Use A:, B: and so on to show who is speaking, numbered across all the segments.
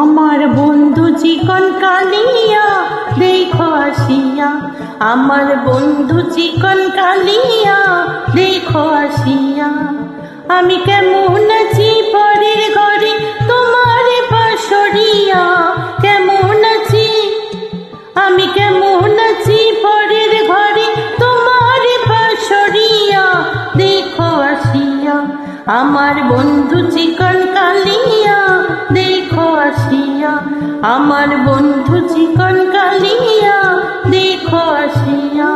A: আমার বন্ধু চিকন কালিয়া দেখো আসিয়া, আমার বন্ধু চিকন কালিয়া দেখো আসিয়া। আমি কেমন আছি পরের ঘরে তোমার পাশরিয়া, কেমন আছি আমি কেমন আছি পরের ঘরে তোমার পাশরিয়া দেখো আসিয়া। আমার বন্ধু চিকন কালিয়া দেখো আসিয়া, আমার বন্ধু চিকন কালিয়া দেখো আসিয়া।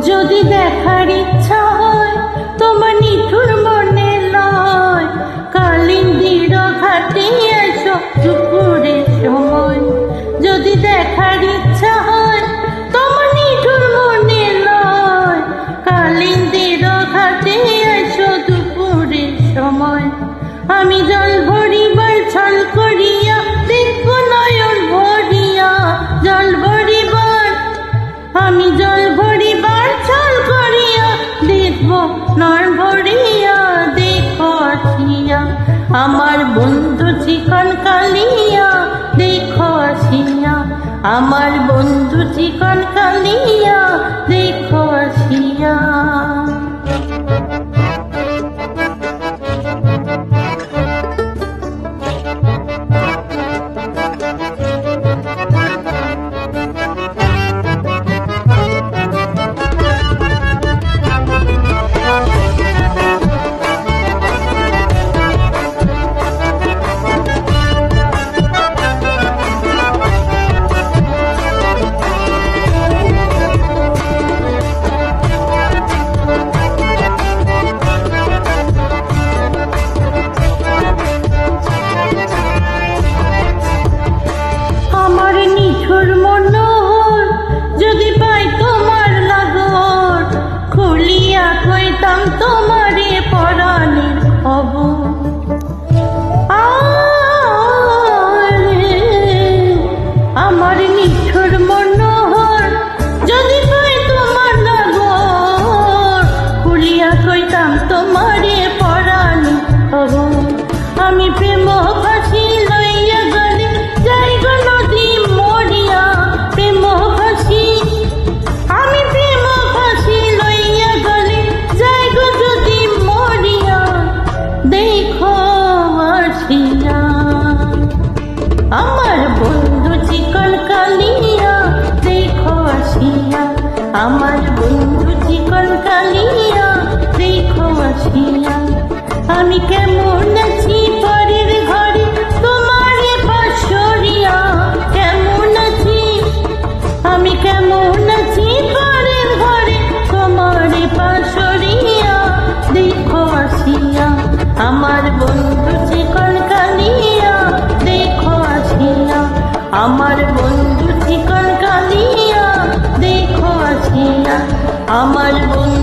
A: যদি দেখার ইচ্ছা হয় তোমার নিঠুর মনে লয়, কালিন্দির ঘাটে এসো দুপুরের সময়। যদি দেখার ইচ্ছা হয় তোমার নিঠুর মনে লয়, কালিন্দির ঘাটে এসো দুপুরের সময়। আমি জল ভরিবার ছল করিয়া দেখবো নয়ন ভরিয়া, জল ভরিবার আমি জল ভরিবার ছল করিয়া দেখবো নয়ন ভরিয়া দেখো আসিয়া। আমার বন্ধু চিকন কালিয়া দেখো আসিয়া, আমার বন্ধু চিকন কালিয়া দেখো আসিয়া। যদি পাই তোমার লাগর খুলিয়া কইতাম তোমারে পরাণের খবর। আমার নিঠুর মনোহর যদি পাই তোমার লাগর খুলিয়া কইতাম তোমারে পরাণের খবর। আমি প্রেম ফাঁসি লইয়া গেলে যাই গো নদী মরিয়া, প্রেম ফাঁসি আমি প্রেম ফাঁসি লইয়া গেলে যাই গো যদি মরিয়া দেখো আসিয়া। আমার বন্ধু চিকন কালিয়া দেখো আসিয়া, আমার বন্ধু চিকন কালিয়া দেখো আসিয়া। আমি কেমন আছি পরের ঘরে তোমার পাশরিয়া, কেমন আছি আমি কেমন আছি পরের ঘরে তোমার পাশরিয়া দেখো আসিয়া। আমার বন্ধু চিকন কালিয়া দেখো আসিয়া, আমার বন্ধু চিকন কালিয়া দেখো আসিয়া, আমার বন্ধু